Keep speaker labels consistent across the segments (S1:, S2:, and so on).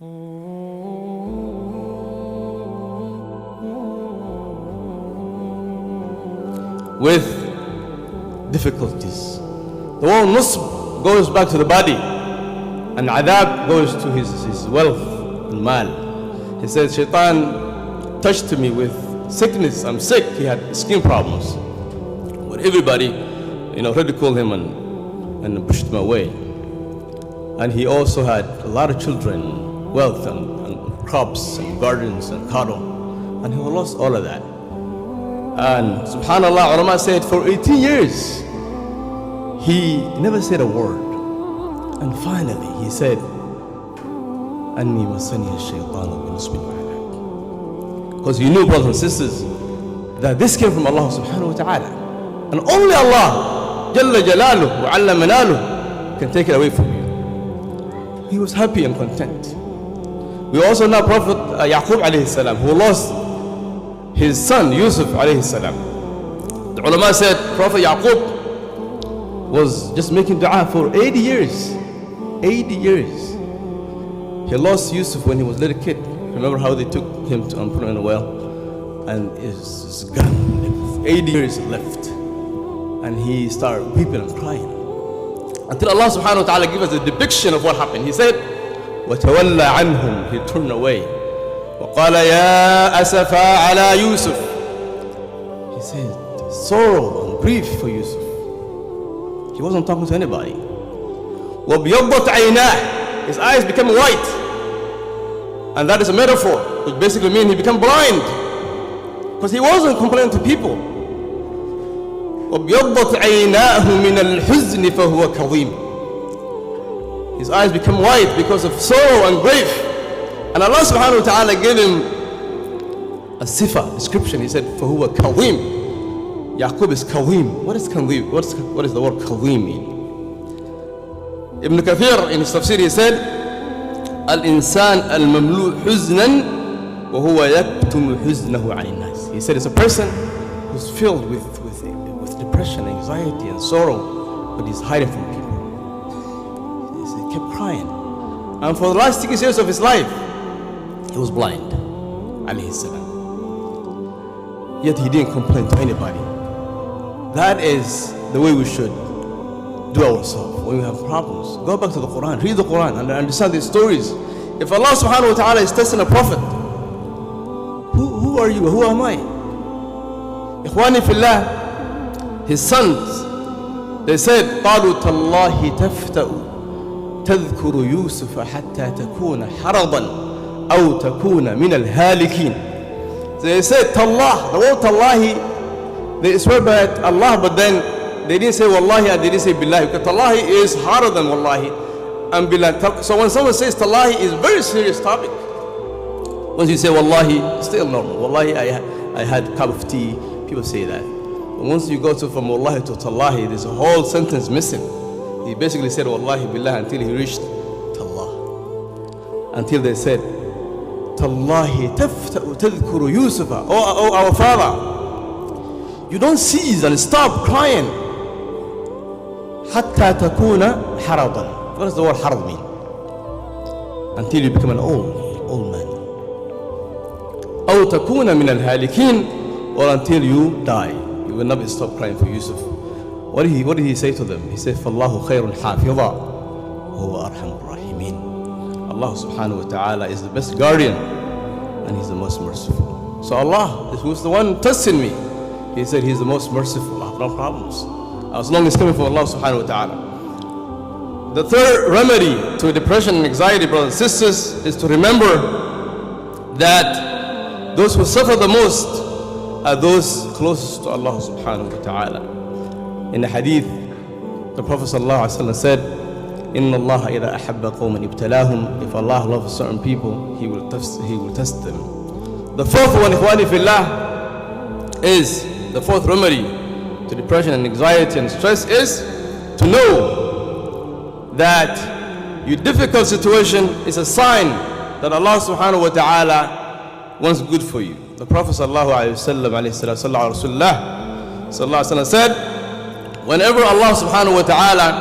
S1: with difficulties. The one nusb goes back to the body, and adab goes to his wealth and mal. He said, Shaitan touched me with sickness. I'm sick. He had skin problems. But everybody, ridiculed him and pushed him away. And he also had a lot of children, wealth and crops and gardens and cattle. And he lost all of that. And subhanAllah, ulama said for 18 years, he never said a word. And finally he said, Anni masani ash-shaytanu bi-nusbin wa adab. Because he knew, brothers and sisters, that this came from Allah subhanahu wa ta'ala. And only Allah, Jalla Jalaluhu wa Alla Manaluhu, can take it away from you. He was happy and content. We also know Prophet Yaqub alayhi salam, who lost his son Yusuf alayhi salam. The ulama said Prophet Yaqub was just making dua for 80 years. 80 years. He lost Yusuf when he was a little kid. Remember how they took him and put him in a well? And his gun, 80 years left. And he started weeping and crying. Until Allah subhanahu wa ta'ala gave us a depiction of what happened. He said, وَتَوَلَّى عَنْهُمْ. He turned away. وَقَالَ يَا أَسَفَا عَلَى يُوسُف. He said, sorrow and grief for Yusuf. He wasn't talking to anybody. وَبْيَضَّتْ عَيْنَاهُ. His eyes became white. And that is a metaphor, which basically means he became blind. Because he wasn't complaining to people. وَبْيَضَّتْ عَيْنَاهُ مِنَ الْحُزْنِ فَهُوَ كَظِيمٌ. His eyes became white because of sorrow and grief. And Allah subhanahu wa ta'ala gave him a sifa, description. He said, فَهُوَ كَظِيمٌ. Yaqub is Kazim. What is Kazim? What is the word Kazim mean? Ibn Kathir in his tafsir, he said, Al-insan al-mamlu' huznan wa huwa yaktumu huznahu 'an nas. He said it's a person who's filled with depression, anxiety and sorrow, but he's hiding from people. He kept crying. And for the last 6 years of his life, he was blind. Alayhi salam. Yet he didn't complain to anybody. That is the way we should do ourselves when we have problems. Go back to the Quran, read the Quran and understand these stories. If Allah subhanahu wa ta'ala is testing a prophet, who are you? Who am I? Ikhwani fillah, his sons, they said, قالوا تالله تفتأ تذكر يوسف حتى تكون حرضا أو تكون من الهالكين. They said Tallah, the word Tallahi, they swear by Allah, but then they didn't say Wallahi and they didn't say Billahi, because Tallahi is harder than Wallahi and Billahi. So when someone says Tallahi, is a very serious topic. Once you say Wallahi, still normal. Wallahi, I had a cup of tea, people say that. But once you go from Wallahi to Tallahi, there's a whole sentence missing. He basically said Wallahi Billah until he reached Tallah. Until they said, Tallahi tafta'u tadhkuru Yusufa. Oh our father, you don't cease and stop crying. Hatta takuna haradan. What does the word harad mean? Until you become an old man. Aw takuna min al-halikin, or until you die. You will never stop crying for Yusuf. What did he say to them? He said, فَاللَّهُ خَيْرٌ حَافِظًا وَهُوَ أَرْحَمُ الرَّاحِمِينَ. Allah subhanahu wa ta'ala is the best guardian and He's the most merciful. So Allah, who's the one testing me, He said He's the most merciful. I have no problems, as long as it's coming from Allah subhanahu wa ta'ala. The third remedy to depression and anxiety, brothers and sisters, is to remember that those who suffer the most are those closest to Allah subhanahu wa ta'ala. In the hadith, the Prophet ﷺ said, إِنَّ اللَّهَ إِذَا أَحَبَّ قَوْمًا ابْتَلَاهُمْ. If Allah loves certain people, He will test them. The fourth one, ikhwani fillah, is the fourth remedy to depression and anxiety and stress is to know that your difficult situation is a sign that Allah subhanahu wa ta'ala wants good for you. The Prophet ﷺ said, whenever Allah subhanahu wa ta'ala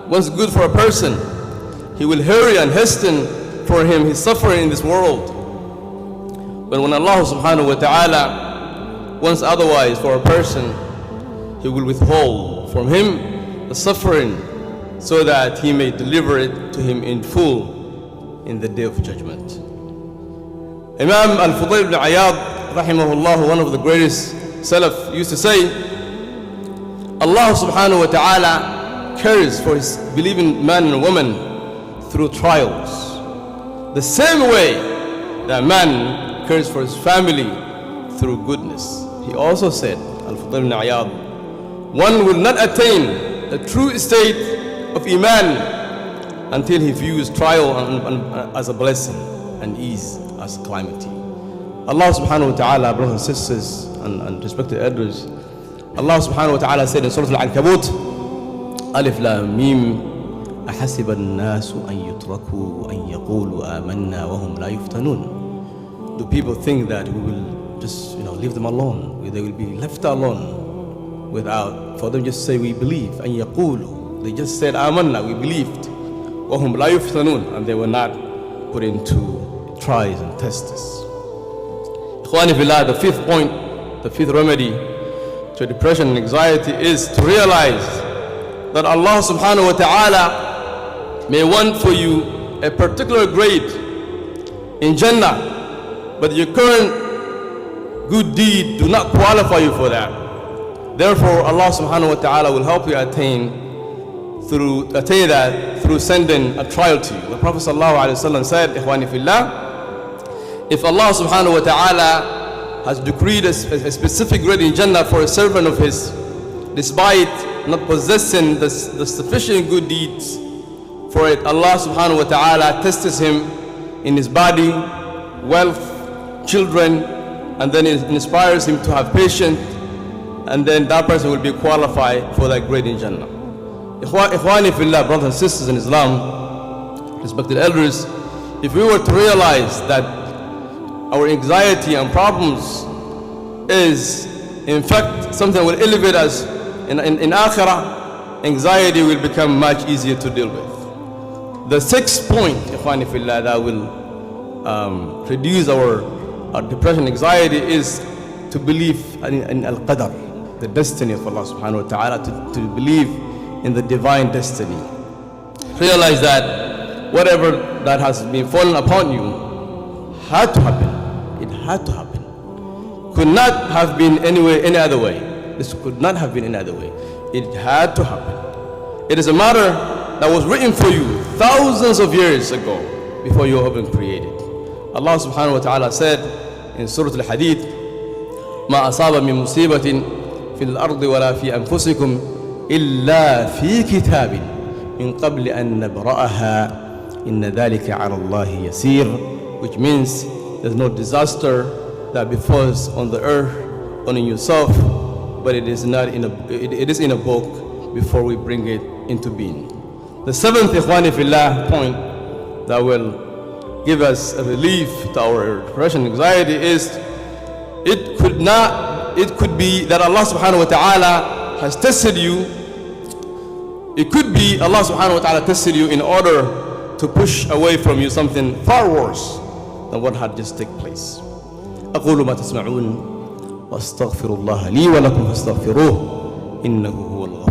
S1: wants good for a person, He will hurry and hasten for him his suffering in this world. But when Allah subhanahu wa ta'ala wants otherwise for a person, He will withhold from him the suffering so that He may deliver it to him in full in the day of judgment. Imam al-Fudayl ibn Iyad, rahimahullah, one of the greatest Salaf, used to say, Allah subhanahu wa ta'ala cares for His believing man and woman through trials, the same way that man cares for his family through goodness. He also said, Al-Fudayl ibn Iyad, one will not attain the true state of Iman until he views trial as a blessing and ease as calamity. Allah subhanahu wa ta'ala, brothers and sisters and respected elders, Allah subhanahu wa ta'ala said in Surah Al-Ankabut, Alif Lam Mim, أحسب الناس أن يتركوا أن يقولوا آمنا وهم لا يفتنون. Do people think that we will just leave them alone? They will be left alone without, for them just say we believe. أن يقولوا, they just said آمنا, we believed. وهم لا يفتنون, and they were not put into trials and tests. Ikhwani fillah, the fifth point, the fifth remedy to depression and anxiety is to realize that Allah subhanahu wa ta'ala may want for you a particular grade in Jannah, but your current good deed do not qualify you for that. Therefore, Allah subhanahu wa ta'ala will help you attain that through sending a trial to you. The Prophet sallallahu alaihi wasallam said, Ikhwani fillah, if Allah subhanahu wa ta'ala has decreed a specific grade in Jannah for a servant of His, despite not possessing the sufficient good deeds for it, Allah subhanahu wa ta'ala tests him in his body, wealth, children, and then it inspires him to have patience, and then that person will be qualified for that grade in Jannah. Ikhwani fillah, brothers and sisters in Islam, respected elders, if we were to realize that our anxiety and problems is in fact something that will elevate us in akhirah, anxiety will become much easier to deal with. The sixth point, ikhwani fillah, that will reduce our depression, anxiety, is to believe in al-qadar, the destiny of Allah subhanahu wa ta'ala, to believe in the divine destiny. Realize that whatever that has been fallen upon you had to happen. It had to happen. Could not have been any other way. This could not have been any other way. It had to happen. It is a matter that was written for you thousands of years ago before you were even created. Allah subhanahu wa ta'ala said in Surah Al-Hadid, ما أصاب من مصيبة في الأرض ولا في أنفسكم إلا في كتاب من قبل أن نبرأها إن ذلك على الله يسير, which means there's no disaster that befalls on the earth or in yourself, but it is in a book before we bring it into being. The seventh, ikhwani fillah, point that will give us a relief to our depression and anxiety is it could be that Allah subhanahu wa ta'ala has tested you. It could be Allah subhanahu wa ta'ala tested you in order to push away from you something far worse than what had just taken place. أقول ما تسمعون وأستغفر الله لي ولكم فاستغفروه إنه هو الغفور